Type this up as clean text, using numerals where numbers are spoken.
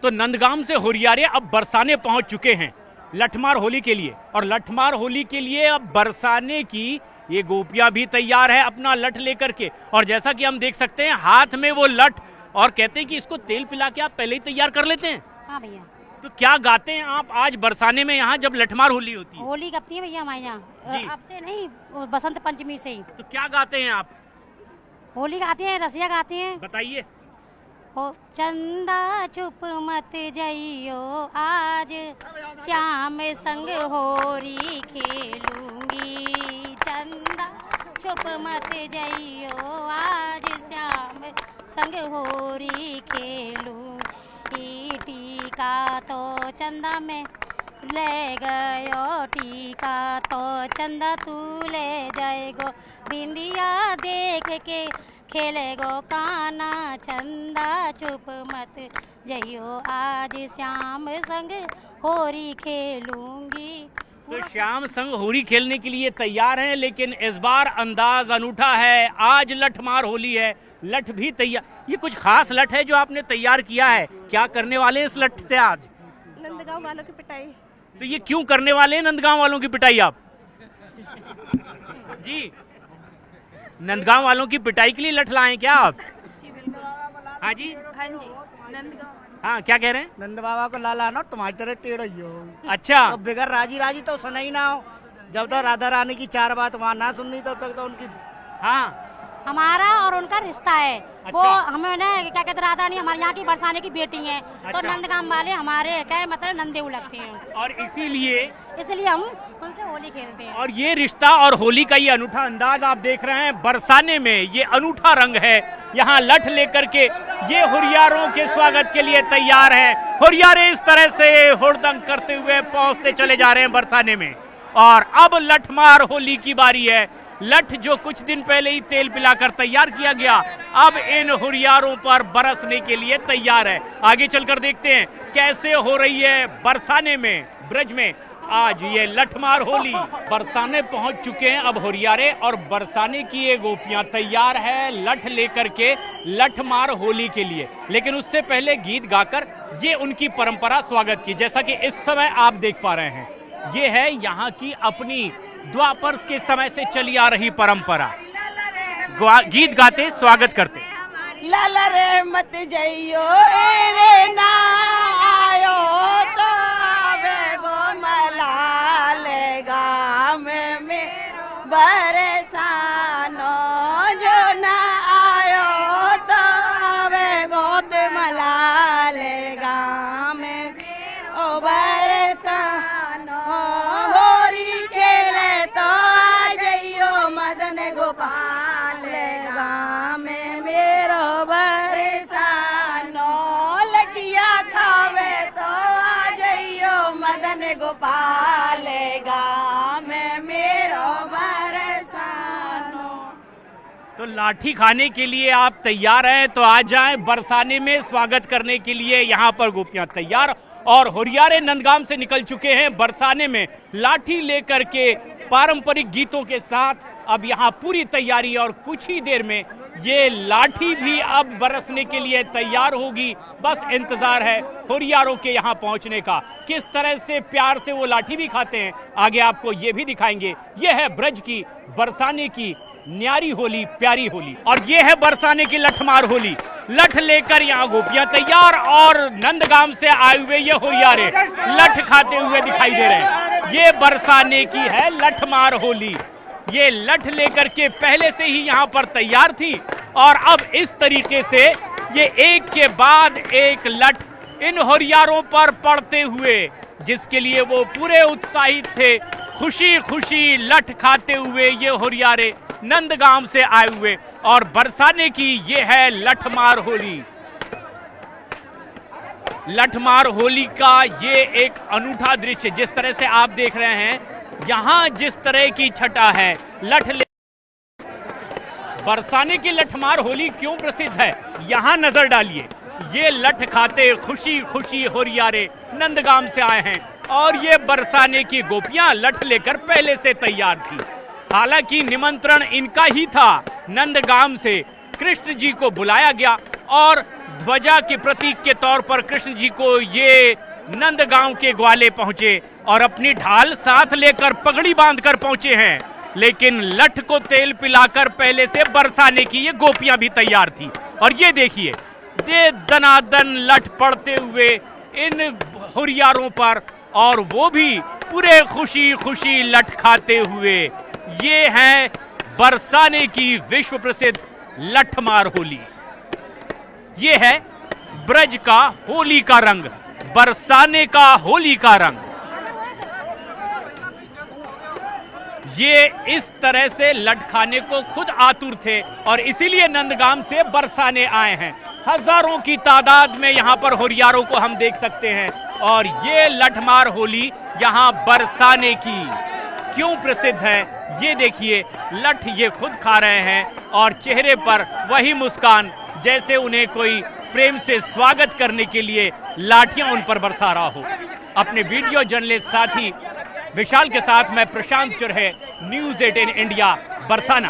तो नंदगांव से हुरियारे अब बरसाने पहुंच चुके हैं लठमार होली के लिए, और लठमार होली के लिए अब बरसाने की ये गोपियां भी तैयार है अपना लठ लेकर के। और जैसा कि हम देख सकते हैं हाथ में वो लठ, और कहते हैं कि इसको तेल पिला के आप पहले ही तैयार कर लेते हैं। हाँ भैया। तो क्या गाते हैं आप आज बरसाने में यहाँ जब लठमार होली होती है? होली गपती है भैया हमारे यहाँ, अब से नहीं, बसंत पंचमी से ही। तो क्या गाते हैं आप? होली गाते हैं, रसिया गाते हैं। बताइए। हो चंदा चुप मत जइयो, आज श्याम संग होरी खेलूंगी। चंदा चुप मत जइयो, आज श्याम संग होरी खेलूंगी। टीका तो चंदा में ले गयो, टीका तो चंदा तू ले जाएगो। बिंदिया देख के खेलेगो काना, चंदा चुप मत जइयो, आज श्याम संग होरी खेलूंगी। तो श्याम संग होली खेलने के लिए तैयार हैं, लेकिन इस बार अंदाज अनूठा है। आज लठमार होली है, लठ भी तैयार। ये कुछ खास लठ है जो आपने तैयार किया है, क्या करने वाले हैं इस लठ से आज? नंदगांव वालों की पिटाई। तो ये क्यों करने वाले हैं नंदगांव वालों की पिटाई आप? जी, नंदगांव वालों की पिटाई के लिए लठ लाए क्या आप? जी बिल्कुल। हाँ जी, हाँ जी, नंदगांव। हाँ क्या कह रहे हैं? नंद बाबा को लाला ना तुम्हारी तरह टेढ़ ही हो। अच्छा, तो बिगर राजी राजी तो सुना ही ना हो। जब तक राधा रानी की चार बात वहाँ ना सुननी तब तक तो उनकी। हाँ हमारा और उनका रिश्ता है। अच्छा। वो हमें ना क्या कहते, राधा रानी हमारे यहाँ की बरसाने की बेटी है। अच्छा। तो नंदगांव वाले हमारे क्या मतलब नंदेऊ लगते हैं, और इसीलिए इसलिए हम उनसे होली खेलते हैं। और ये रिश्ता और होली का ये अनूठा अंदाज आप देख रहे हैं बरसाने में, ये अनूठा रंग है। यहाँ लठ लेकर के ये हुरियारों के स्वागत के लिए तैयार हैं। हुरियारे इस तरह से हुड़दंग करते हुए पहुंचते चले जा रहे हैं बरसाने में। और अब लठमार होली की बारी है। लठ जो कुछ दिन पहले ही तेल पिलाकर तैयार किया गया, अब इन हुरियारों पर बरसने के लिए तैयार है। आगे चलकर देखते हैं कैसे हो रही है बरसाने में, ब्रज में आज ये लठमार होली। बरसाने पहुंच चुके हैं अब हुरियारे, और बरसाने की ये गोपियां तैयार है लठ लेकर के लठमार होली के लिए। लेकिन उससे पहले गीत गाकर ये उनकी परंपरा स्वागत की, जैसा कि इस समय आप देख पा रहे हैं। ये है यहाँ की अपनी द्वापर के समय से चली आ रही परंपरा। गीत गाते स्वागत करते। लाला रे मत जइयो, रे ना आयो तो आवे गो मलाले गाम में बरसानो। जो ना आयो तो आवे गो मलाले गाम में ओ बरसानो। होरी खेले तो आ जइयो, मदन गोपाल गाम में मेरो बरसानो। लटिया खावे तो आ जइयो, मदन गोपाल गाम में मेरो बरसानो। तो लाठी खाने के लिए आप तैयार हैं तो आ जाएं बरसाने में स्वागत करने के लिए। यहाँ पर गोपियां तैयार और हुरियारे नंदगांव से निकल चुके हैं बरसाने में लाठी लेकर के पारंपरिक गीतों के साथ। अब यहाँ पूरी तैयारी, और कुछ ही देर में ये लाठी भी अब बरसने के लिए तैयार होगी। बस इंतजार है हुरियारों के यहाँ पहुँचने का। किस तरह से प्यार से वो लाठी भी खाते हैं आगे आपको ये भी दिखाएंगे। ये है ब्रज की बरसाने की न्यारी होली, प्यारी होली, और ये है बरसाने की लठमार होली। लठ लेकर यहाँ गोपियां तैयार, और नंदगांव से आए हुए ये हुरियारे लठ खाते हुए दिखाई दे रहे हैं। ये बरसाने की है लठमार होली। ये लठ लेकर के पहले से ही यहाँ पर तैयार थी, और अब इस तरीके से ये एक के बाद एक लठ इन हुरियारों पर पड़ते हुए, जिसके लिए वो पूरे उत्साहित थे, खुशी खुशी लठ खाते हुए ये हुरियारे नंदगांव से आए हुए। और बरसाने की ये है लठमार होली। लठमार होली का ये एक अनूठा दृश्य, जिस तरह से आप देख रहे हैं यहाँ जिस तरह की छटा है लठ ले। बरसाने की लठमार होली क्यों प्रसिद्ध है यहाँ नजर डालिए। ये लठ खाते खुशी खुशी हुरियारे नंदगांव से आए हैं, और ये बरसाने की गोपियां लठ लेकर पहले से तैयार थी। हालांकि निमंत्रण इनका ही था। नंदगांव से कृष्ण जी को बुलाया गया और ध्वजा के प्रतीक के तौर पर कृष्ण जी को ये नंदगांव के ग्वाले पहुंचे और अपनी ढाल साथ लेकर पगड़ी बांधकर पहुंचे हैं, लेकिन लठ को तेल पिलाकर पहले से बरसाने की ये गोपियां भी तैयार थी। और ये देखिए, ये दनादन लठ पड़ते हुए इन हुरियारों पर, और वो भी पूरे खुशी खुशी लठ खाते हुए। ये है बरसाने की विश्व प्रसिद्ध लठमार होली। ये है ब्रज का होली का रंग, बरसाने का होली का रंग। ये इस तरह से लठ खाने को खुद आतुर थे और इसीलिए नंदगांव से बरसाने आए हैं। हजारों की तादाद में यहाँ पर हुरियारों को हम देख सकते हैं। और ये लठमार होली यहाँ बरसाने की क्यों प्रसिद्ध है, ये देखिए, लठ ये खुद खा रहे हैं और चेहरे पर वही मुस्कान जैसे उन्हें कोई प्रेम से स्वागत करने के लिए लाठियां उन पर बरसा रहा हो। अपने वीडियो जर्नलिस्ट साथी विशाल के साथ मैं प्रशांत चुरहे, न्यूज़ 18 इंडिया, बरसाना।